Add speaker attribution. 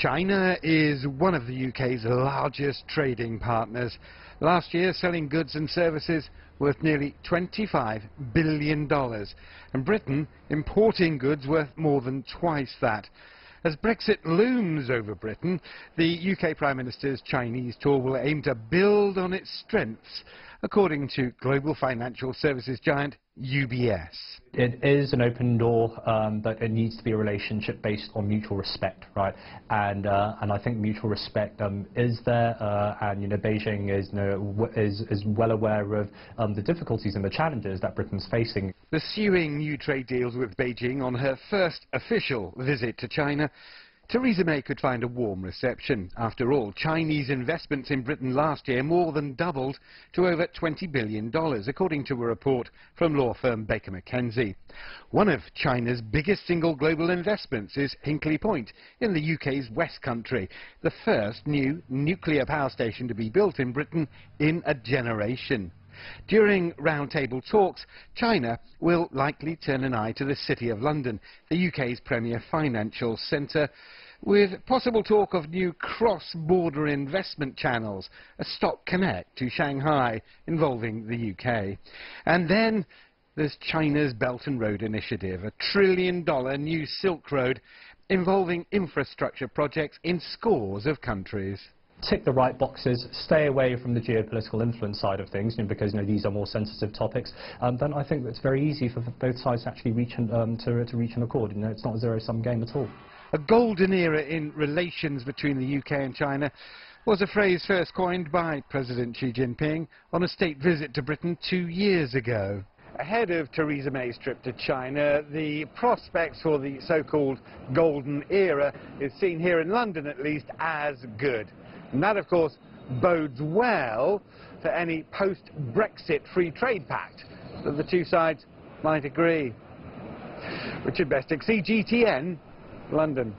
Speaker 1: China is one of the UK's largest trading partners. Last year, selling goods and services worth nearly $25 billion, and Britain importing goods worth more than twice that. As Brexit looms over Britain, the UK Prime Minister's Chinese tour will aim to build on its strengths, according to global financial services giant UBS.
Speaker 2: It is an open door, but it needs to be a relationship based on mutual respect, right? And I think mutual respect is there, and Beijing is well aware of the difficulties and the challenges that Britain's facing.
Speaker 1: Pursuing new trade deals with Beijing on her first official visit to China, Theresa May could find a warm reception. After all, Chinese investments in Britain last year more than doubled to over $20 billion, according to a report from law firm Baker McKenzie. One of China's biggest single global investments is Hinkley Point in the UK's West Country, the first new nuclear power station to be built in Britain in a generation. During roundtable talks, China will likely turn an eye to the City of London, the UK's premier financial centre, with possible talk of new cross-border investment channels, a stop connect to Shanghai involving the UK. And then there's China's Belt and Road Initiative, a $1 trillion new Silk Road involving infrastructure projects in scores of countries.
Speaker 2: Tick the right boxes, stay away from the geopolitical influence side of things, because these are more sensitive topics, then I think it's very easy for both sides to actually reach to reach an accord. It's not a zero-sum game at all.
Speaker 1: A golden era in relations between the UK and China was a phrase first coined by President Xi Jinping on a state visit to Britain 2 years ago. Ahead of Theresa May's trip to China, the prospects for the so-called golden era is seen here in London, at least, as good. And that, of course, bodes well for any post-Brexit free trade pact that the two sides might agree. Richard Bestick, CGTN, London.